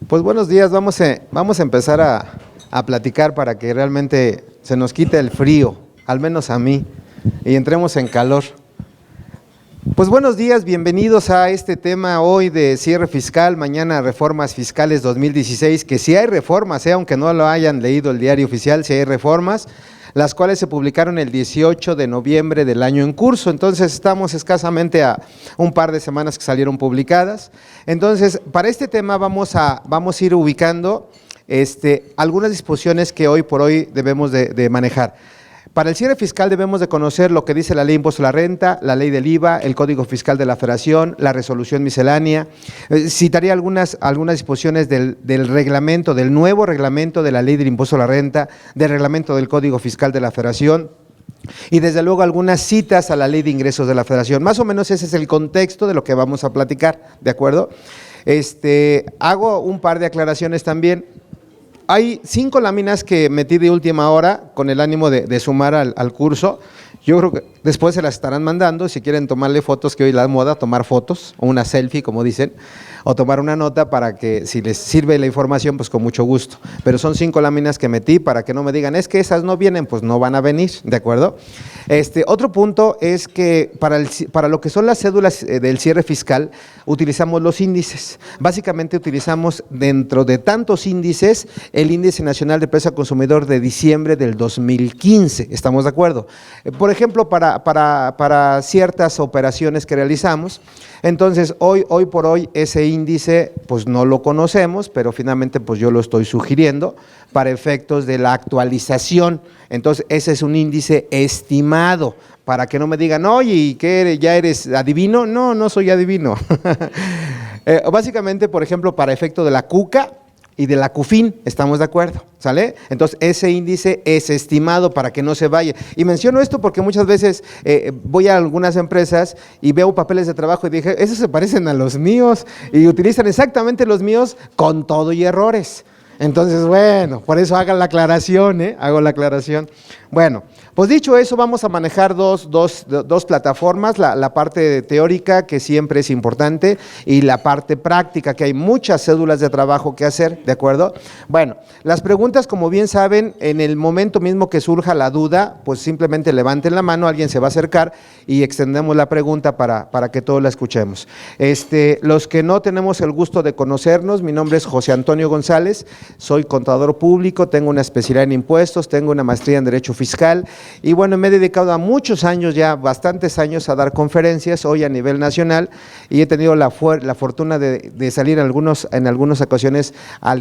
Pues buenos días, vamos a empezar a platicar para que realmente se nos quite el frío, al menos a mí, y entremos en calor. Pues buenos días, bienvenidos a este tema hoy de cierre fiscal, mañana reformas fiscales 2016, que sí hay reformas, aunque no lo hayan leído el diario oficial, sí hay reformas, las cuales se publicaron el 18 de noviembre del año en curso. Entonces estamos escasamente a un par de semanas que salieron publicadas. Entonces, para este tema vamos a ir ubicando algunas disposiciones que hoy por hoy debemos de manejar. Para el cierre fiscal debemos de conocer lo que dice la ley de impuesto a la renta, la ley del IVA, el Código Fiscal de la Federación, la resolución miscelánea. Citaría algunas disposiciones del reglamento, del nuevo reglamento de la ley del impuesto a la renta, del reglamento del Código Fiscal de la Federación, y desde luego algunas citas a la ley de ingresos de la Federación. Más o menos ese es el contexto de lo que vamos a platicar, ¿de acuerdo? Hago un par de aclaraciones también. Hay 5 láminas que metí de última hora con el ánimo de sumar al curso. Yo creo que después se las estarán mandando, si quieren tomarle fotos, que hoy la moda, tomar fotos, o una selfie, como dicen, o tomar una nota para que si les sirve la información, pues con mucho gusto. Pero son 5 láminas que metí para que no me digan, es que esas no vienen, pues no van a venir, ¿de acuerdo? Otro punto es que para lo que son las cédulas del cierre fiscal, utilizamos los índices. Básicamente utilizamos dentro de tantos índices, el Índice Nacional de Precio al Consumidor de diciembre del 2015, ¿estamos de acuerdo? Por ejemplo, para ciertas operaciones que realizamos. Entonces, hoy por hoy ese índice pues no lo conocemos, pero finalmente pues yo lo estoy sugiriendo para efectos de la actualización. Entonces, ese es un índice estimado, para que no me digan, oye, ¿y qué ya eres adivino? No, no soy adivino. Básicamente, por ejemplo, para efecto de la CUCA y de la CUFIN, ¿estamos de acuerdo? ¿Sale? Entonces, ese índice es estimado para que no se vaya. Y menciono esto porque muchas veces voy a algunas empresas y veo papeles de trabajo y dije, esos se parecen a los míos, y utilizan exactamente los míos con todo y errores. Entonces, bueno, por eso hagan la aclaración, hago la aclaración. Bueno, pues dicho eso, vamos a manejar dos plataformas, la parte teórica, que siempre es importante, y la parte práctica, que hay muchas cédulas de trabajo que hacer, ¿de acuerdo? Bueno, las preguntas, como bien saben, en el momento mismo que surja la duda, pues simplemente levanten la mano, alguien se va a acercar y extendemos la pregunta para que todos la escuchemos. Los que no tenemos el gusto de conocernos, mi nombre es José Antonio González, soy contador público, tengo una especialidad en impuestos, tengo una maestría en Derecho Fiscal, y bueno, me he dedicado a muchos años, ya bastantes años, a dar conferencias, hoy a nivel nacional, y he tenido la fortuna de salir en algunas ocasiones a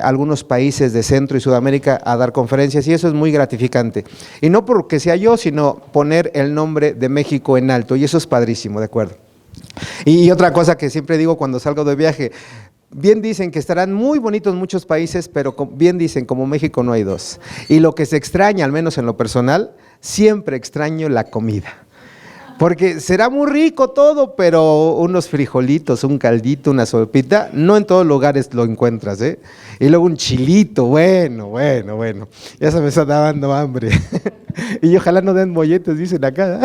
algunos países de Centro y Sudamérica a dar conferencias, y eso es muy gratificante. Y no porque sea yo, sino poner el nombre de México en alto, y eso es padrísimo, ¿de acuerdo? Y otra cosa que siempre digo cuando salgo de viaje, bien dicen que estarán muy bonitos muchos países, pero bien dicen, como México no hay dos. Y lo que se extraña, al menos en lo personal, siempre extraño la comida. Porque será muy rico todo, pero unos frijolitos, un caldito, una sopita, no en todos lugares lo encuentras, Y luego un chilito, bueno, ya se me está dando hambre. Y ojalá no den molletes, dicen acá.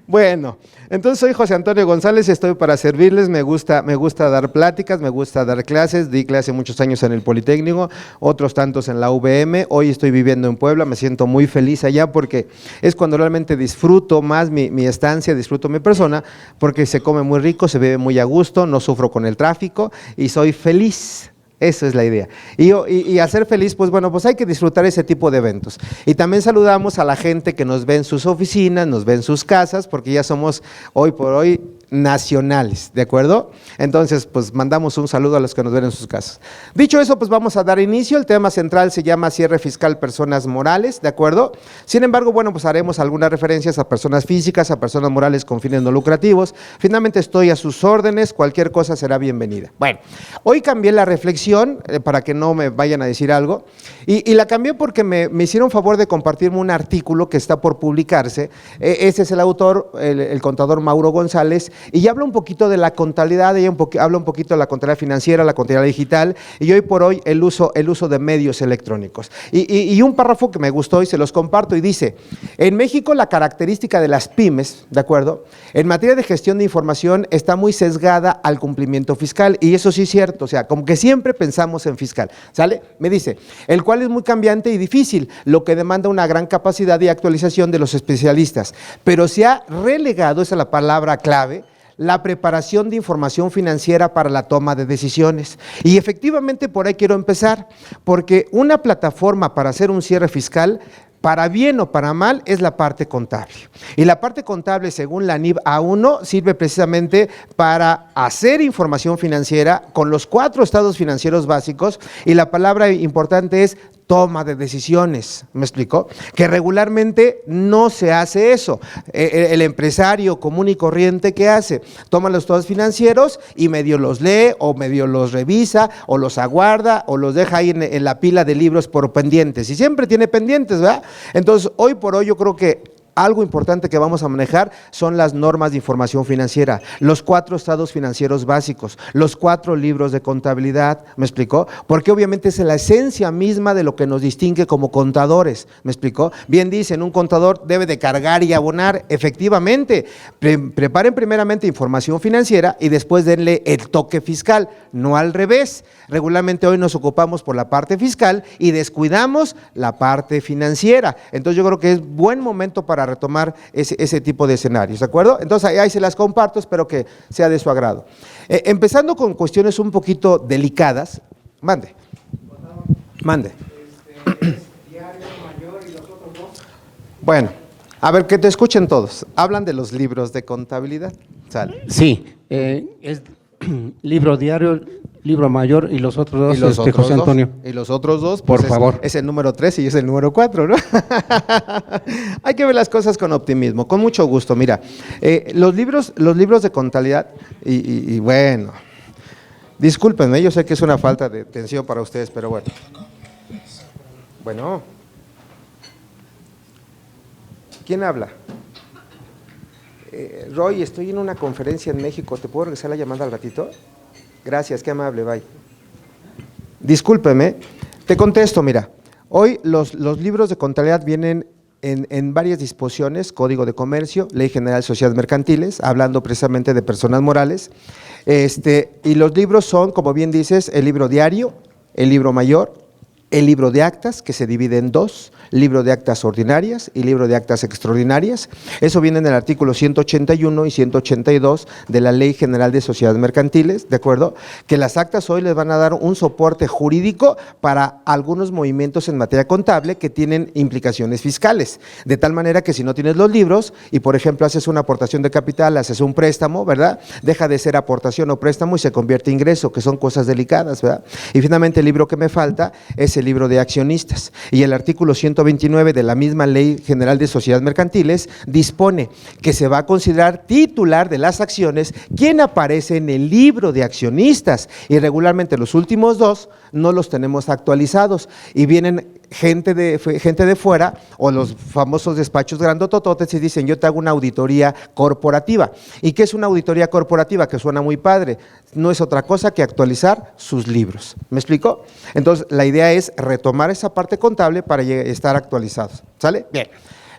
Bueno, entonces soy José Antonio González, estoy para servirles, me gusta dar pláticas, me gusta dar clases, di clase muchos años en el Politécnico, otros tantos en la UVM, hoy estoy viviendo en Puebla, me siento muy feliz allá porque es cuando realmente disfruto más mi estancia, disfruto mi persona, porque se come muy rico, se bebe muy a gusto, no sufro con el tráfico y soy feliz. Esa es la idea. Y al ser feliz, pues bueno, pues hay que disfrutar ese tipo de eventos. Y también saludamos a la gente que nos ve en sus oficinas, nos ve en sus casas, porque ya somos hoy por hoy nacionales, ¿de acuerdo? Entonces, pues mandamos un saludo a los que nos ven en sus casas. Dicho eso, pues vamos a dar inicio. El tema central se llama cierre fiscal personas morales, ¿de acuerdo? Sin embargo, bueno, pues haremos algunas referencias a personas físicas, a personas morales con fines no lucrativos. Finalmente estoy a sus órdenes, cualquier cosa será bienvenida. Bueno, hoy cambié la reflexión para que no me vayan a decir algo, y la cambié porque me hicieron favor de compartirme un artículo que está por publicarse. Ese es el autor, el contador Mauro González, y habla un poquito de la contabilidad, habla un poquito de la contabilidad financiera, la contabilidad digital y hoy por hoy el uso de medios electrónicos. Y un párrafo que me gustó y se los comparto y dice, en México la característica de las pymes, ¿de acuerdo? En materia de gestión de información está muy sesgada al cumplimiento fiscal y eso sí es cierto, o sea, como que siempre pensamos en fiscal, ¿sale? Me dice, el cual es muy cambiante y difícil, lo que demanda una gran capacidad de actualización de los especialistas, pero se ha relegado, esa es la palabra clave, la preparación de información financiera para la toma de decisiones. Y efectivamente por ahí quiero empezar, porque una plataforma para hacer un cierre fiscal, para bien o para mal, es la parte contable. Y la parte contable, según la NIB A1, sirve precisamente para hacer información financiera con los 4 estados financieros básicos y la palabra importante es toma de decisiones, ¿me explicó? Que regularmente no se hace eso. El empresario común y corriente, ¿qué hace? Toma los estados financieros y medio los lee o medio los revisa o los aguarda o los deja ahí en la pila de libros por pendientes y siempre tiene pendientes, ¿verdad? Entonces, hoy por hoy yo creo que algo importante que vamos a manejar son las normas de información financiera, los 4 estados financieros básicos, los 4 libros de contabilidad, ¿me explicó? Porque obviamente es la esencia misma de lo que nos distingue como contadores, ¿me explicó? Bien dicen, un contador debe de cargar y abonar, efectivamente, preparen primeramente información financiera y después denle el toque fiscal, no al revés. Regularmente hoy nos ocupamos por la parte fiscal y descuidamos la parte financiera, entonces yo creo que es buen momento para retomar ese tipo de escenarios, ¿de acuerdo? Entonces ahí se las comparto, espero que sea de su agrado. Empezando con cuestiones un poquito delicadas, mande. Bueno, a ver, que te escuchen todos, hablan de los libros de contabilidad, ¿sale? Sí, es libro diario, libro mayor y los otros dos, ¿Y los otros José Antonio. Y los otros dos, pues por favor. Es el número 3 y es el número 4, ¿no? Hay que ver las cosas con optimismo, con mucho gusto. Mira, los libros de contabilidad, y bueno, discúlpenme, yo sé que es una falta de atención para ustedes, pero bueno. Bueno, ¿quién habla? Roy, estoy en una conferencia en México, ¿te puedo regresar la llamada al ratito? Gracias, qué amable, bye. Discúlpeme, te contesto, mira, hoy los libros de contabilidad vienen en varias disposiciones, Código de Comercio, Ley General de Sociedades Mercantiles, hablando precisamente de personas morales, y los libros son, como bien dices, el libro diario, el libro mayor, el libro de actas, que se divide en 2, libro de actas ordinarias y libro de actas extraordinarias. Eso viene en el artículo 181 y 182 de la Ley General de Sociedades Mercantiles, ¿de acuerdo? Que las actas hoy les van a dar un soporte jurídico para algunos movimientos en materia contable que tienen implicaciones fiscales, de tal manera que si no tienes los libros y, por ejemplo, haces una aportación de capital, haces un préstamo, ¿verdad? Deja de ser aportación o préstamo y se convierte en ingreso, que son cosas delicadas, ¿verdad? Y finalmente el libro que me falta es el libro de accionistas y el artículo 129 de la misma Ley General de Sociedades Mercantiles dispone que se va a considerar titular de las acciones quien aparece en el libro de accionistas y regularmente los últimos 2 no los tenemos actualizados y vienen gente de fuera o los famosos despachos grandotototes y dicen yo te hago una auditoría corporativa. ¿Y qué es una auditoría corporativa? Que suena muy padre, no es otra cosa que actualizar sus libros, ¿me explico? Entonces la idea es retomar esa parte contable para estar actualizados, ¿sale? Bien,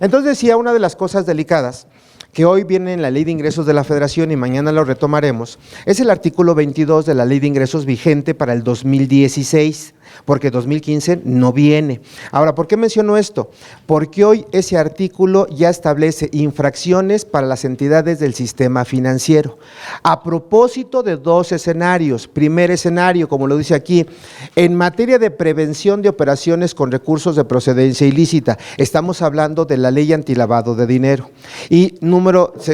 entonces decía una de las cosas delicadas que hoy viene en la Ley de Ingresos de la Federación y mañana lo retomaremos, es el artículo 22 de la Ley de Ingresos vigente para el 2016, porque 2015 no viene. Ahora, ¿por qué menciono esto? Porque hoy ese artículo ya establece infracciones para las entidades del sistema financiero. A propósito de 2 escenarios, primer escenario, como lo dice aquí, en materia de prevención de operaciones con recursos de procedencia ilícita, estamos hablando de la ley antilavado de dinero. Y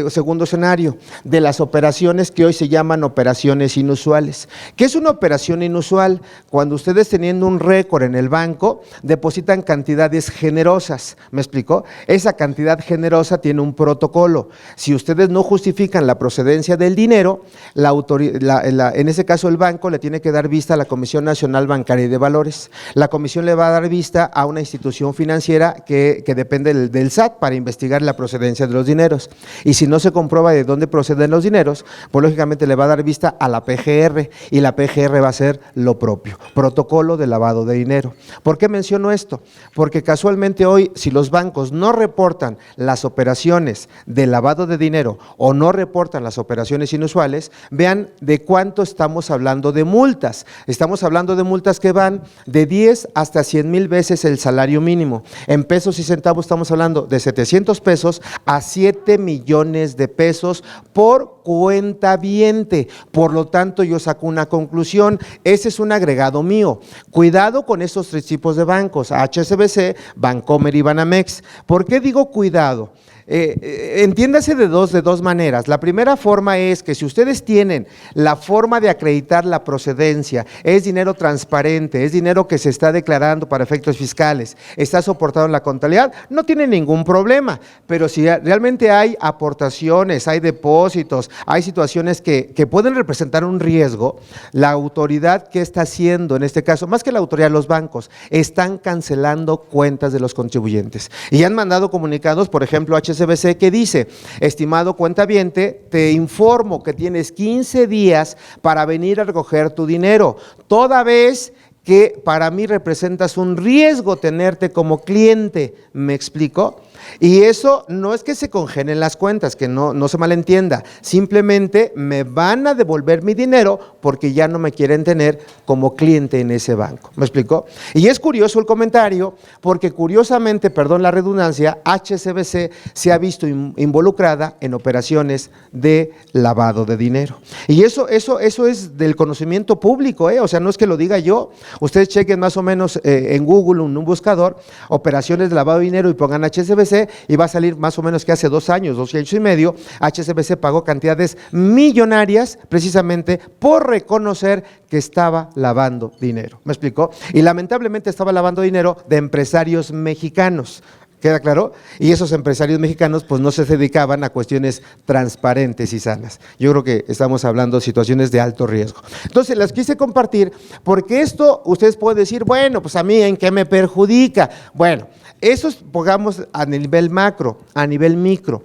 segundo escenario, de las operaciones que hoy se llaman operaciones inusuales. ¿Qué es una operación inusual? Cuando ustedes tenían teniendo un récord en el banco, depositan cantidades generosas, ¿me explicó? Esa cantidad generosa tiene un protocolo. Si ustedes no justifican la procedencia del dinero, en ese caso el banco le tiene que dar vista a la Comisión Nacional Bancaria y de Valores. La comisión le va a dar vista a una institución financiera que depende del SAT para investigar la procedencia de los dineros. Y si no se comprueba de dónde proceden los dineros, pues lógicamente le va a dar vista a la PGR, y la PGR va a hacer lo propio, protocolo de lavado de dinero. ¿Por qué menciono esto? Porque casualmente hoy, si los bancos no reportan las operaciones de lavado de dinero o no reportan las operaciones inusuales, vean de cuánto estamos hablando de multas. Estamos hablando de multas que van de 10 hasta 100,000 veces el salario mínimo. En pesos y centavos estamos hablando de 700 pesos a 7 millones de pesos por cuentaviente. Por lo tanto, yo saco una conclusión, ese es un agregado mío. Cuidado con estos tres tipos de bancos, HSBC, Bancomer y Banamex. ¿Por qué digo cuidado? Entiéndase de dos maneras. La primera forma es que si ustedes tienen la forma de acreditar la procedencia, es dinero transparente, es dinero que se está declarando para efectos fiscales, está soportado en la contabilidad, no tiene ningún problema. Pero si realmente hay aportaciones, hay depósitos, hay situaciones que pueden representar un riesgo, la autoridad, ¿qué está haciendo en este caso? Más que la autoridad, los bancos están cancelando cuentas de los contribuyentes y han mandado comunicados, por ejemplo, HSBC, que dice: estimado cuentaviente, te informo que tienes 15 días para venir a recoger tu dinero, toda vez que para mí representas un riesgo tenerte como cliente. ¿Me explico? Y eso no es que se congelen las cuentas, que no se malentienda, simplemente me van a devolver mi dinero porque ya no me quieren tener como cliente en ese banco. ¿Me explicó? Y es curioso el comentario porque curiosamente, perdón la redundancia, HSBC se ha visto involucrada en operaciones de lavado de dinero. Y eso es del conocimiento público, o sea, no es que lo diga yo. Ustedes chequen más o menos en Google, un buscador, operaciones de lavado de dinero, y pongan HSBC y va a salir más o menos que hace 2 años y medio, HSBC pagó cantidades millonarias precisamente por reconocer que estaba lavando dinero. ¿Me explicó? Y lamentablemente estaba lavando dinero de empresarios mexicanos. ¿Queda claro? Y esos empresarios mexicanos pues no se dedicaban a cuestiones transparentes y sanas. Yo creo que estamos hablando de situaciones de alto riesgo. Entonces las quise compartir porque esto ustedes pueden decir, bueno, pues a mí ¿en qué me perjudica? Bueno, eso es, pongamos, a nivel macro, a nivel micro.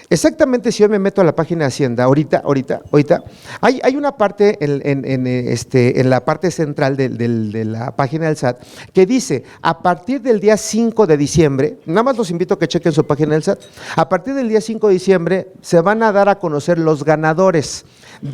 Exactamente, si yo me meto a la página de Hacienda, ahorita, hay una parte en la parte central de la página del SAT que dice: a partir del día 5 de diciembre, nada más los invito a que chequen su página del SAT, a partir del día 5 de diciembre se van a dar a conocer los ganadores.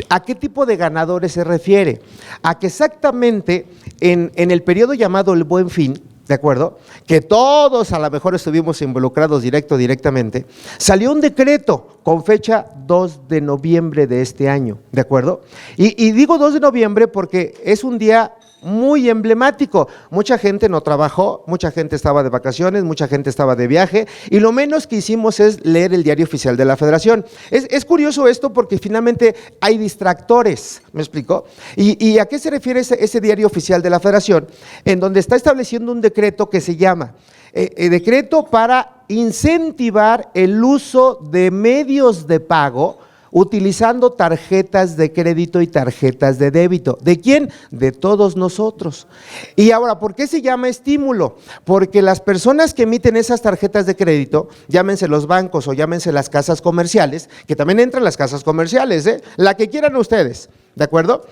¿A qué tipo de ganadores se refiere? A que exactamente en el periodo llamado el Buen Fin, ¿de acuerdo? Que todos a lo mejor estuvimos involucrados directamente, salió un decreto con fecha 2 de noviembre de este año, ¿de acuerdo? Y digo 2 de noviembre porque es un día muy emblemático. Mucha gente no trabajó, mucha gente estaba de vacaciones, mucha gente estaba de viaje, y lo menos que hicimos es leer el Diario Oficial de la Federación. Es curioso esto porque finalmente hay distractores, ¿me explicó? ¿Y a qué se refiere ese Diario Oficial de la Federación? En donde está estableciendo un decreto que se llama decreto para incentivar el uso de medios de pago utilizando tarjetas de crédito y tarjetas de débito. ¿De quién? De todos nosotros. Y ahora, ¿por qué se llama estímulo? Porque las personas que emiten esas tarjetas de crédito, llámense los bancos o llámense las casas comerciales, que también entran las casas comerciales, la que quieran ustedes, ¿de acuerdo?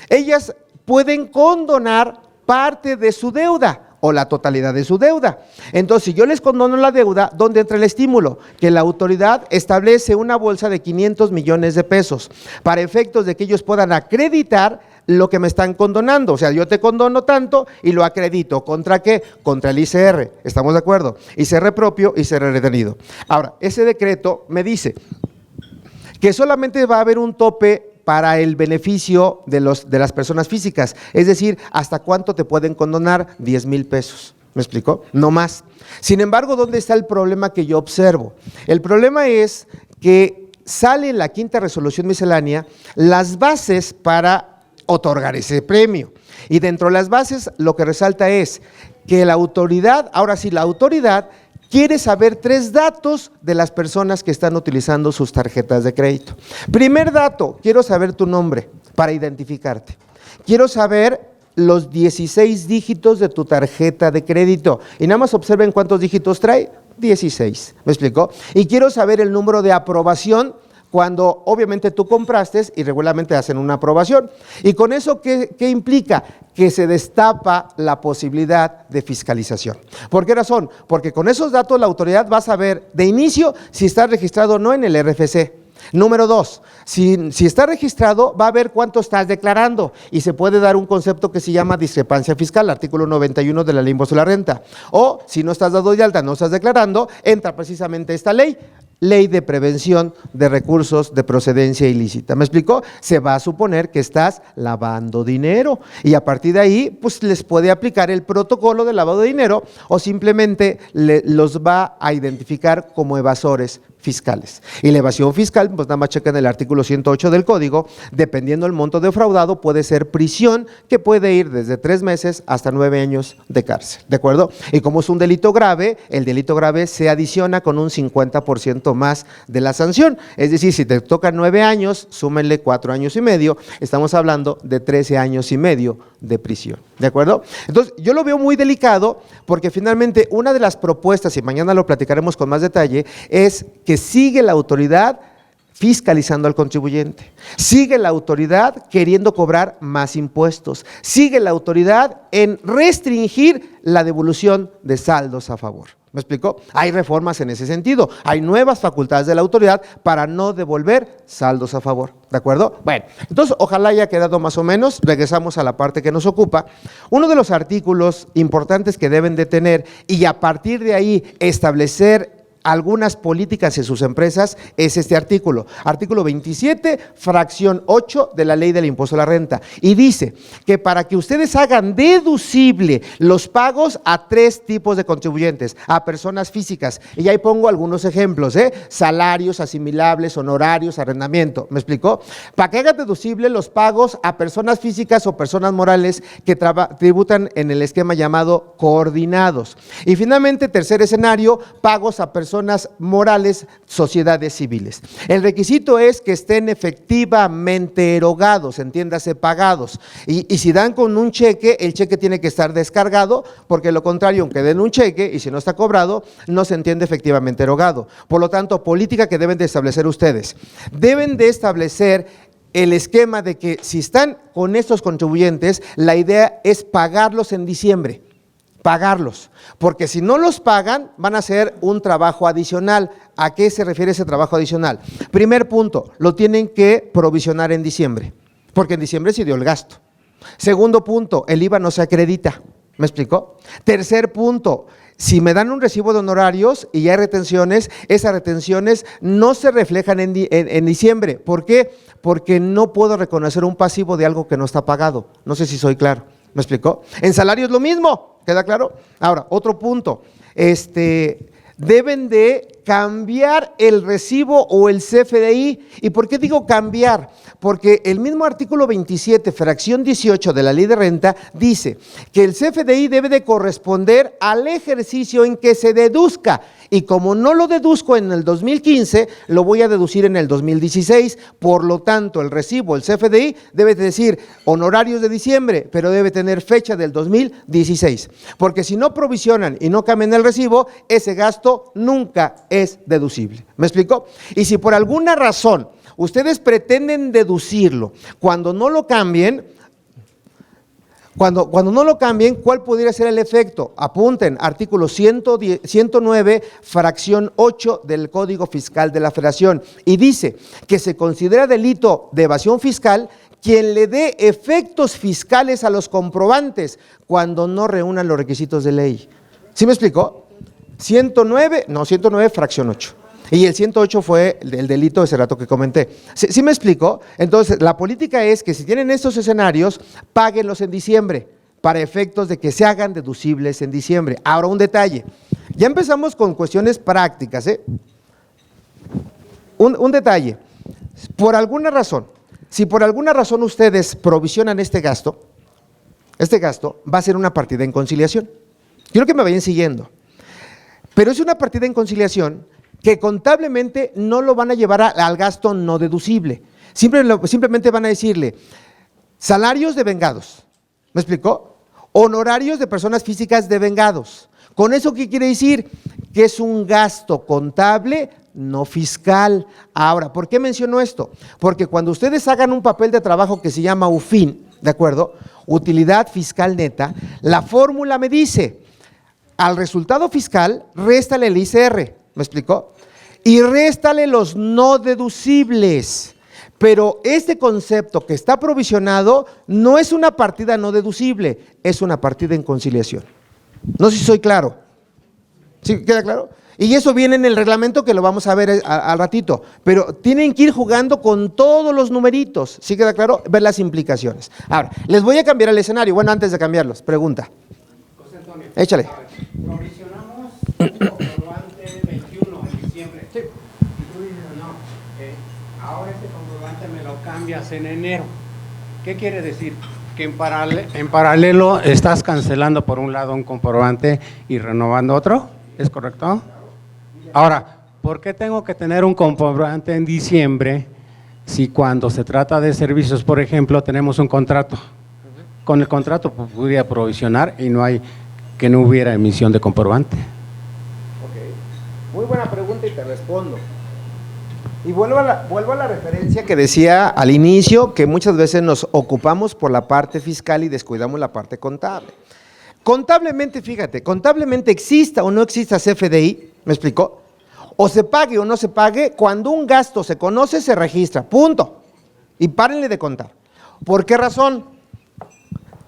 Ellas pueden condonar parte de su deuda o la totalidad de su deuda. Entonces, si yo les condono la deuda, ¿dónde entra el estímulo? Que la autoridad establece una bolsa de 500 millones de pesos para efectos de que ellos puedan acreditar lo que me están condonando. O sea, yo te condono tanto y lo acredito. ¿Contra qué? Contra el ICR. ¿Estamos de acuerdo? ICR propio, ICR retenido. Ahora, ese decreto me dice que solamente va a haber un tope para el beneficio de las personas físicas, es decir, ¿hasta cuánto te pueden condonar? 10,000 pesos, ¿me explicó? No más. Sin embargo, ¿dónde está el problema que yo observo? El problema es que sale en la 5ª resolución miscelánea las bases para otorgar ese premio. Y dentro de las bases lo que resalta es que la autoridad, ahora sí, la autoridad quiere saber 3 datos de las personas que están utilizando sus tarjetas de crédito. Primer dato, quiero saber tu nombre para identificarte. Quiero saber los 16 dígitos de tu tarjeta de crédito. Y nada más observen cuántos dígitos trae. 16, ¿me explicó? Y quiero saber el número de aprobación cuando obviamente tú compraste y regularmente hacen una aprobación. ¿Y con eso qué implica? Que se destapa la posibilidad de fiscalización. ¿Por qué razón? Porque con esos datos la autoridad va a saber de inicio si está registrado o no en el RFC. Número 2, si está registrado, va a ver cuánto estás declarando y se puede dar un concepto que se llama discrepancia fiscal, artículo 91 de la Ley de Impuesto a la Renta. O si no estás dado de alta, no estás declarando, entra precisamente esta ley. Ley de prevención de recursos de procedencia ilícita. ¿Me explicó? Se va a suponer que estás lavando dinero y a partir de ahí pues les puede aplicar el protocolo de lavado de dinero o simplemente los va a identificar como evasores fiscales. Y la evasión fiscal, pues nada más chequen el artículo 108 del Código, dependiendo del monto defraudado puede ser prisión que puede ir desde 3 meses hasta 9 años de cárcel, ¿de acuerdo? Y como es un delito grave, el delito grave se adiciona con un 50% más de la sanción, es decir, si te tocan 9 años, súmenle 4 años y medio, estamos hablando de 13 años y medio de prisión, ¿de acuerdo? Entonces, yo lo veo muy delicado porque finalmente una de las propuestas, y mañana lo platicaremos con más detalle, es que sigue la autoridad fiscalizando al contribuyente, sigue la autoridad queriendo cobrar más impuestos, sigue la autoridad en restringir la devolución de saldos a favor. ¿Me explicó? Hay reformas en ese sentido, hay nuevas facultades de la autoridad para no devolver saldos a favor, ¿de acuerdo? Bueno, entonces ojalá haya quedado más o menos, regresamos a la parte que nos ocupa. Uno de los artículos importantes que deben de tener y a partir de ahí establecer algunas políticas en sus empresas es este artículo 27, fracción 8 de la Ley del Impuesto a la Renta, y dice que para que ustedes hagan deducible los pagos a 3 tipos de contribuyentes, a personas físicas, y ahí pongo algunos ejemplos, salarios, asimilables, honorarios, arrendamiento, ¿me explicó? Para que hagan deducible los pagos a personas físicas o personas morales que tributan en el esquema llamado coordinados. Y finalmente, tercer escenario, pagos a personas morales, sociedades civiles. El requisito es que estén efectivamente erogados, entiéndase pagados, y si dan con un cheque, el cheque tiene que estar descargado, porque lo contrario, aunque den un cheque y si no está cobrado, no se entiende efectivamente erogado. Por lo tanto, política que deben de establecer ustedes, deben de establecer el esquema de que si están con estos contribuyentes, la idea es pagarlos en diciembre. Pagarlos, porque si no los pagan van a hacer un trabajo adicional. ¿A qué se refiere ese trabajo adicional? Primer punto, lo tienen que provisionar en diciembre, porque en diciembre se dio el gasto. Segundo punto, el IVA no se acredita, ¿me explicó? Tercer punto, si me dan un recibo de honorarios y ya hay retenciones, esas retenciones no se reflejan en diciembre. ¿Por qué? Porque no puedo reconocer un pasivo de algo que no está pagado. No sé si soy claro, ¿me explicó? En salarios lo mismo. ¿Queda claro? Ahora, otro punto, deben de cambiar el recibo o el CFDI. ¿Y por qué digo cambiar? Porque el mismo artículo 27, fracción 18 de la Ley de Renta dice que el CFDI debe de corresponder al ejercicio en que se deduzca. Y como no lo deduzco en el 2015, lo voy a deducir en el 2016. Por lo tanto, el recibo, el CFDI, debe decir honorarios de diciembre, pero debe tener fecha del 2016. Porque si no provisionan y no cambian el recibo, ese gasto nunca es deducible. ¿Me explicó? Y si por alguna razón ustedes pretenden deducirlo cuando no lo cambien, Cuando no lo cambien, ¿cuál pudiera ser el efecto? Apunten, artículo 109, fracción 8 del Código Fiscal de la Federación, y dice que se considera delito de evasión fiscal quien le dé efectos fiscales a los comprobantes cuando no reúnan los requisitos de ley. ¿Sí me explicó? 109, fracción 8. Y el 108 fue el delito de ese rato que comenté. ¿Sí me explico? Entonces, la política es que si tienen estos escenarios, páguenlos en diciembre, para efectos de que se hagan deducibles en diciembre. Ahora, un detalle. Ya empezamos con cuestiones prácticas, Un detalle. Por alguna razón, si por alguna razón ustedes provisionan este gasto va a ser una partida en conciliación. Quiero que me vayan siguiendo. Pero es una partida en conciliación que contablemente no lo van a llevar al gasto no deducible. Simplemente van a decirle salarios de vengados. ¿Me explicó? Honorarios de personas físicas de vengados. ¿Con eso qué quiere decir? Que es un gasto contable no fiscal. Ahora, ¿por qué menciono esto? Porque cuando ustedes hagan un papel de trabajo que se llama UFIN, ¿de acuerdo? Utilidad fiscal neta, la fórmula me dice, al resultado fiscal, réstale el ICR, ¿me explicó? Y réstale los no deducibles. Pero este concepto que está provisionado no es una partida no deducible, es una partida en conciliación. No sé si soy claro. ¿Sí queda claro? Y eso viene en el reglamento que lo vamos a ver al ratito, pero tienen que ir jugando con todos los numeritos, ¿sí queda claro? Ver las implicaciones. Ahora, les voy a cambiar el escenario, bueno, antes de cambiarlos, pregunta. José Antonio. Échale. Provisionamos un comprobante 21 de diciembre. Sí. Y tú dices, no, ahora este comprobante me lo cambias en enero. ¿Qué quiere decir? Que en paralelo estás cancelando por un lado un comprobante y renovando otro, ¿es correcto? Ahora, ¿por qué tengo que tener un comprobante en diciembre si cuando se trata de servicios, por ejemplo, tenemos un contrato? Con el contrato podría provisionar y no hubiera emisión de comprobante. Ok, muy buena pregunta y te respondo. Y vuelvo a la referencia que decía al inicio, que muchas veces nos ocupamos por la parte fiscal y descuidamos la parte contable. Contablemente, fíjate, contablemente exista o no exista CFDI, ¿me explicó? O se pague o no se pague, cuando un gasto se conoce, se registra, punto. Y párenle de contar. ¿Por qué razón?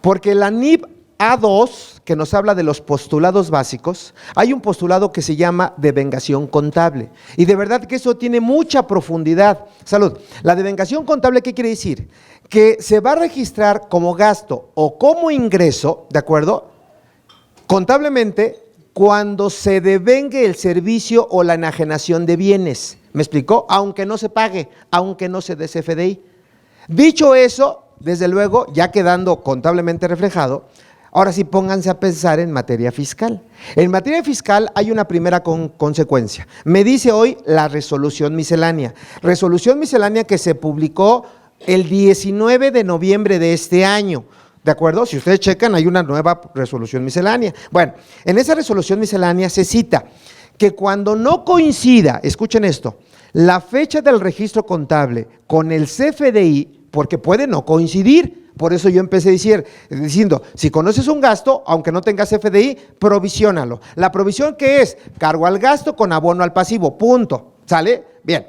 Porque la NIP A2, que nos habla de los postulados básicos, hay un postulado que se llama devengación contable. Y de verdad que eso tiene mucha profundidad. Salud. La devengación contable, ¿qué quiere decir? Que se va a registrar como gasto o como ingreso, ¿de acuerdo? Contablemente, cuando se devengue el servicio o la enajenación de bienes. ¿Me explicó? Aunque no se pague, aunque no se dé CFDI. Dicho eso, desde luego, ya quedando contablemente reflejado, ahora sí pónganse a pensar en materia fiscal. En materia fiscal hay una primera consecuencia. Me dice hoy la resolución miscelánea. Resolución miscelánea que se publicó el 19 de noviembre de este año. ¿De acuerdo? Si ustedes checan, hay una nueva resolución miscelánea. Bueno, en esa resolución miscelánea se cita que cuando no coincida, escuchen esto, la fecha del registro contable con el CFDI, porque puede no coincidir, por eso yo empecé diciendo, si conoces un gasto, aunque no tengas CFDI, provisiónalo. La provisión, ¿qué es? Cargo al gasto con abono al pasivo, punto. ¿Sale? Bien.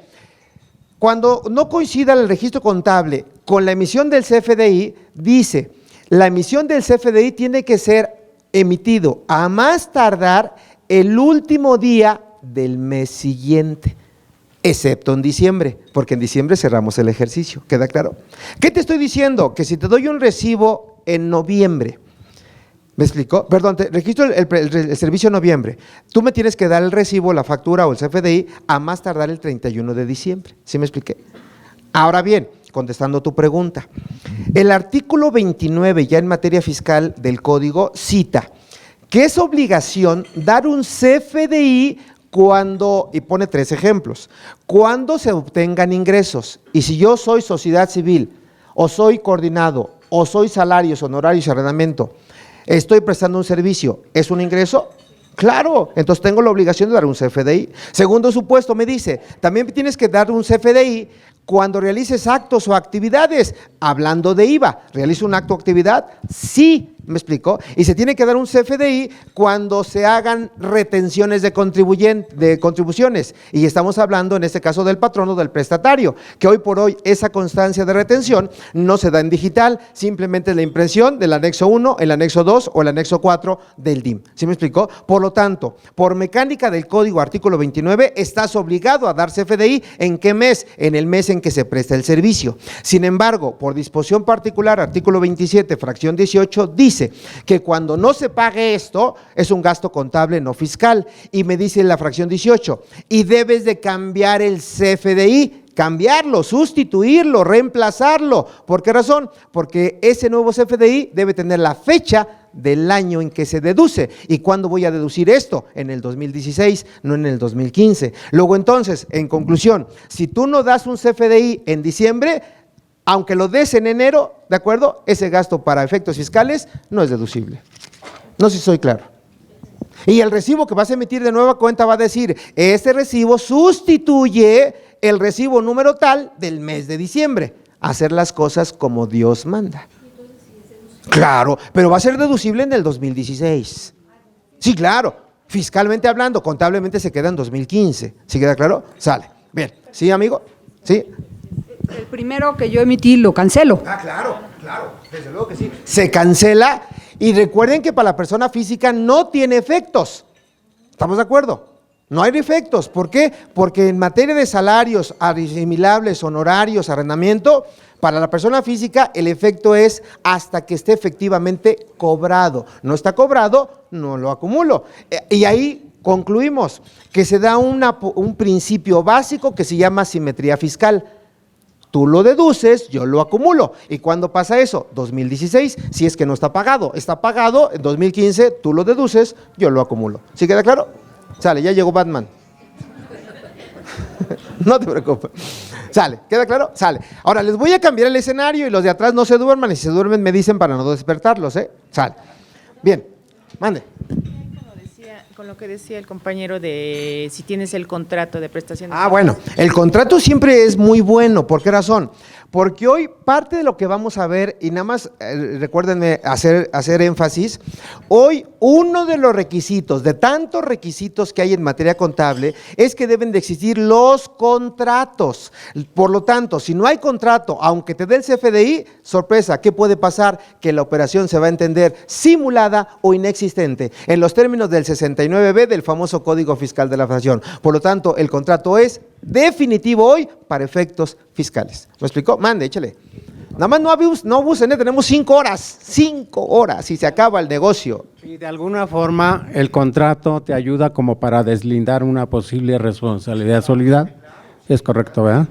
Cuando no coincida el registro contable con la emisión del CFDI, dice, la emisión del CFDI tiene que ser emitido a más tardar el último día del mes siguiente, excepto en diciembre, porque en diciembre cerramos el ejercicio, ¿queda claro? ¿Qué te estoy diciendo? Que si te doy un recibo en noviembre, ¿me explicó? Perdón, te registro el servicio en noviembre, tú me tienes que dar el recibo, la factura o el CFDI a más tardar el 31 de diciembre, ¿sí me expliqué? Ahora bien, contestando tu pregunta, el artículo 29 ya en materia fiscal del código cita que es obligación dar un CFDI cuando, y pone 3 ejemplos, cuando se obtengan ingresos, y si yo soy sociedad civil, o soy coordinado, o soy salarios, honorarios y arrendamiento, estoy prestando un servicio, ¿es un ingreso? Claro, entonces tengo la obligación de dar un CFDI. Segundo supuesto me dice, también tienes que dar un CFDI cuando realices actos o actividades, hablando de IVA, ¿realizo un acto o actividad? Sí, ¿me explicó? Y se tiene que dar un CFDI cuando se hagan retenciones de contribuciones, y estamos hablando en este caso del patrón o del prestatario, que hoy por hoy esa constancia de retención no se da en digital, simplemente es la impresión del anexo 1, el anexo 2 o el anexo 4 del DIM, ¿sí me explicó? Por lo tanto, por mecánica del código artículo 29, estás obligado a dar CFDI, ¿en qué mes? En el mes en que se presta el servicio. Sin embargo, por disposición particular, artículo 27, fracción 18, dice que cuando no se pague esto, es un gasto contable no fiscal, y me dice la fracción 18, y debes de cambiar el CFDI, cambiarlo, sustituirlo, reemplazarlo. ¿Por qué razón? Porque ese nuevo CFDI debe tener la fecha del año en que se deduce. ¿Y cuándo voy a deducir esto? En el 2016, no en el 2015. Luego entonces, en conclusión, si tú no das un CFDI en diciembre, aunque lo des en enero, ¿de acuerdo? Ese gasto para efectos fiscales no es deducible. No sé si soy claro. Y el recibo que vas a emitir de nueva cuenta va a decir, este recibo sustituye el recibo número tal del mes de diciembre. Hacer las cosas como Dios manda. Claro, pero va a ser deducible en el 2016. Sí, claro, fiscalmente hablando, contablemente se queda en 2015. ¿Sí queda claro? Sale. Bien, ¿sí, amigo? ¿Sí? El primero que yo emití lo cancelo. Claro, desde luego que sí. Se cancela y recuerden que para la persona física no tiene efectos. ¿Estamos de acuerdo? No hay efectos. ¿Por qué? Porque en materia de salarios asimilables, honorarios, arrendamiento, para la persona física el efecto es hasta que esté efectivamente cobrado. No está cobrado, no lo acumulo. Y ahí concluimos que se da un principio básico que se llama simetría fiscal. Tú lo deduces, yo lo acumulo. ¿Y cuándo pasa eso? 2016, si es que no está pagado. Está pagado, en 2015 tú lo deduces, yo lo acumulo. ¿Sí queda claro? Sale, ya llegó Batman. No te preocupes. Sale, ¿queda claro? Sale. Ahora les voy a cambiar el escenario y los de atrás no se duerman, y si se duermen me dicen para no despertarlos, ¿eh? Sale. Bien, mande. Con lo que decía el compañero de si tienes el contrato de prestación de bueno, el contrato siempre es muy bueno. ¿Por qué razón? Porque hoy parte de lo que vamos a ver, y nada más recuérdenme hacer énfasis, hoy uno de los requisitos, de tantos requisitos que hay en materia contable, es que deben de existir los contratos. Por lo tanto, si no hay contrato, aunque te dé el CFDI, sorpresa, ¿qué puede pasar? Que la operación se va a entender simulada o inexistente, en los términos del 69B del famoso Código Fiscal de la Federación. Por lo tanto, el contrato es definitivo hoy para efectos fiscales. ¿Me explicó? Mande, échale. Nada más no abusen, tenemos 5 horas y se acaba el negocio. Y de alguna forma el contrato te ayuda como para deslindar una posible responsabilidad solidaria. Es correcto, ¿verdad?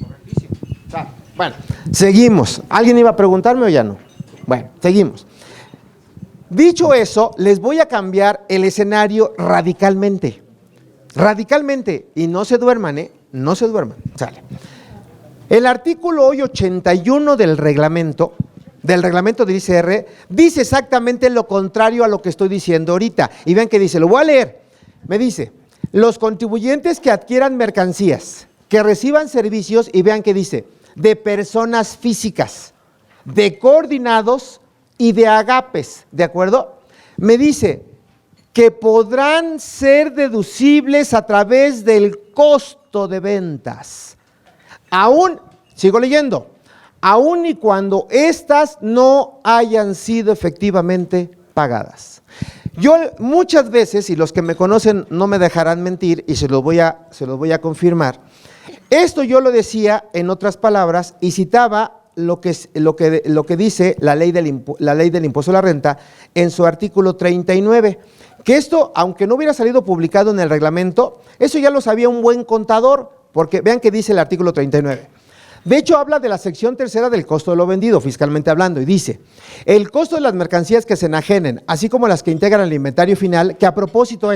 Correctísimo. Bueno, seguimos. ¿Alguien iba a preguntarme o ya no? Bueno, seguimos. Dicho eso, les voy a cambiar el escenario radicalmente. Radicalmente, y no se duerman, no se duerman. Sale. El artículo hoy 81 del reglamento del ICR, dice exactamente lo contrario a lo que estoy diciendo ahorita. Y vean que dice, lo voy a leer. Me dice, los contribuyentes que adquieran mercancías, que reciban servicios, y vean que dice, de personas físicas, de coordinados y de agapes, ¿de acuerdo? Me dice que podrán ser deducibles a través del costo de ventas. Aún, sigo leyendo, aún y cuando éstas no hayan sido efectivamente pagadas. Yo muchas veces, y los que me conocen no me dejarán mentir, y se los voy a confirmar, esto yo lo decía en otras palabras y citaba lo que dice la ley del impuesto a la renta en su artículo 39, que esto, aunque no hubiera salido publicado en el reglamento, eso ya lo sabía un buen contador, porque vean que dice el artículo 39. De hecho, habla de la sección tercera del costo de lo vendido, fiscalmente hablando, y dice, el costo de las mercancías que se enajenen, así como las que integran el inventario final, que a propósito,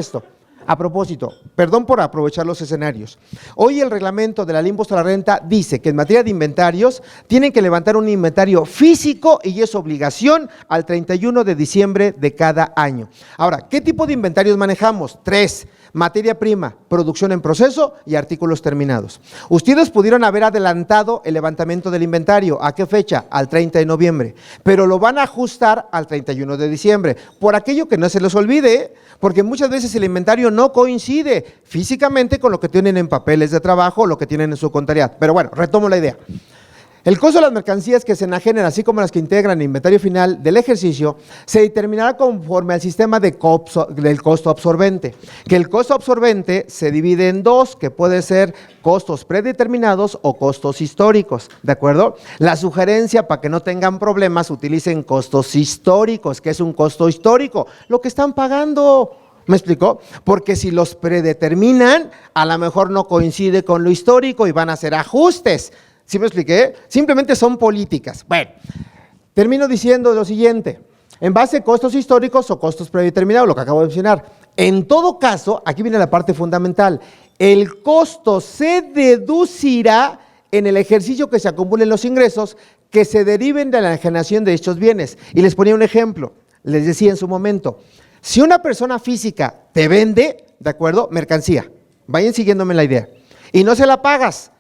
perdón por aprovechar los escenarios, hoy el reglamento de la ley impuesto a la renta dice que en materia de inventarios tienen que levantar un inventario físico y es obligación al 31 de diciembre de cada año. Ahora, ¿qué tipo de inventarios manejamos? 3. Materia prima, producción en proceso y artículos terminados. Ustedes pudieron haber adelantado el levantamiento del inventario. ¿A qué fecha? Al 30 de noviembre. Pero lo van a ajustar al 31 de diciembre. Por aquello que no se les olvide, porque muchas veces el inventario no coincide físicamente con lo que tienen en papeles de trabajo o lo que tienen en su contabilidad. Pero bueno, retomo la idea. El costo de las mercancías que se enajenen, así como las que integran el inventario final del ejercicio, se determinará conforme al sistema del costo absorbente, que el costo absorbente se divide en 2, que puede ser costos predeterminados o costos históricos, ¿de acuerdo? La sugerencia, para que no tengan problemas, utilicen costos históricos. ¿Qué es un costo histórico? Lo que están pagando. ¿Me explicó? Porque si los predeterminan, a lo mejor no coincide con lo histórico y van a hacer ajustes. ¿Sí me expliqué? Simplemente son políticas. Bueno, termino diciendo lo siguiente. En base a costos históricos o costos predeterminados, lo que acabo de mencionar. En todo caso, aquí viene la parte fundamental. El costo se deducirá en el ejercicio que se acumulen los ingresos que se deriven de la generación de estos bienes. Y les ponía un ejemplo. Les decía en su momento, si una persona física te vende, ¿de acuerdo? Mercancía, vayan siguiéndome la idea, y no se la pagas,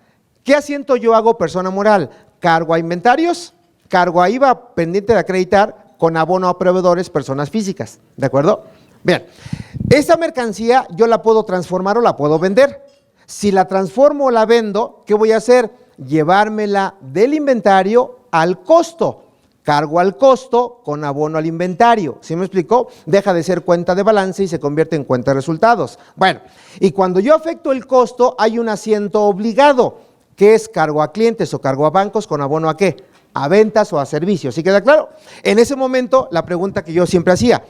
¿qué asiento yo hago persona moral? Cargo a inventarios, cargo a IVA pendiente de acreditar con abono a proveedores, personas físicas, ¿de acuerdo? Bien, esa mercancía yo la puedo transformar o la puedo vender. Si la transformo o la vendo, ¿qué voy a hacer? Llevármela del inventario al costo. Cargo al costo con abono al inventario. ¿Sí me explicó? Deja de ser cuenta de balance y se convierte en cuenta de resultados. Bueno, y cuando yo afecto el costo, hay un asiento obligado, que es cargo a clientes o cargo a bancos con abono ¿a qué? A ventas o a servicios. ¿Sí queda claro? En ese momento, la pregunta que yo siempre hacía,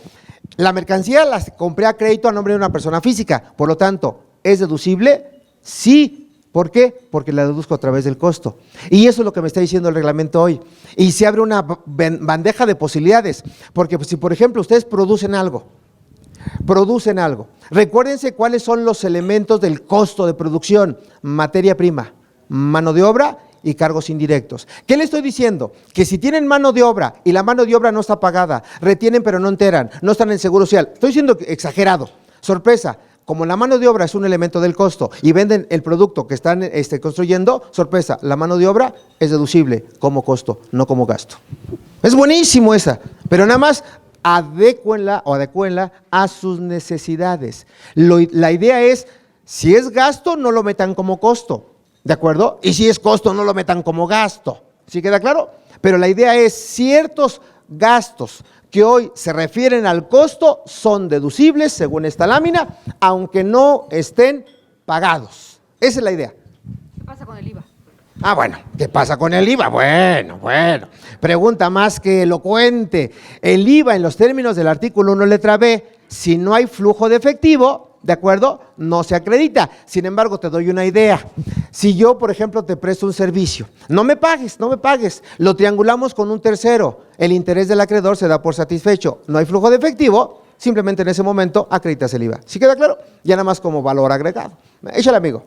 la mercancía la compré a crédito a nombre de una persona física, por lo tanto, ¿es deducible? Sí. ¿Por qué? Porque la deduzco a través del costo. Y eso es lo que me está diciendo el reglamento hoy. Y se abre una bandeja de posibilidades. Porque si, por ejemplo, ustedes producen algo, recuérdense cuáles son los elementos del costo de producción: materia prima, mano de obra y cargos indirectos. ¿Qué le estoy diciendo? Que si tienen mano de obra y la mano de obra no está pagada, retienen pero no enteran, no están en seguro social. Estoy siendo exagerado. Sorpresa. Como la mano de obra es un elemento del costo y venden el producto que están construyendo, sorpresa, la mano de obra es deducible como costo, no como gasto. Es buenísimo esa, pero nada más adécuenla a sus necesidades. La idea es, si es gasto, no lo metan como costo, ¿de acuerdo? Y si es costo, no lo metan como gasto. ¿Sí queda claro? Pero la idea es, ciertos gastos que hoy se refieren al costo son deducibles según esta lámina, aunque no estén pagados. Esa es la idea. ¿Qué pasa con el IVA? Ah, bueno, ¿qué pasa con el IVA? Bueno, pregunta más que elocuente. El IVA en los términos del artículo 1, letra B, si no hay flujo de efectivo, ¿de acuerdo? No se acredita. Sin embargo, te doy una idea. Si yo, por ejemplo, te presto un servicio, no me pagues, lo triangulamos con un tercero, el interés del acreedor se da por satisfecho, no hay flujo de efectivo, simplemente en ese momento acreditas el IVA. ¿Sí queda claro? Ya nada más como valor agregado. Échale, amigo.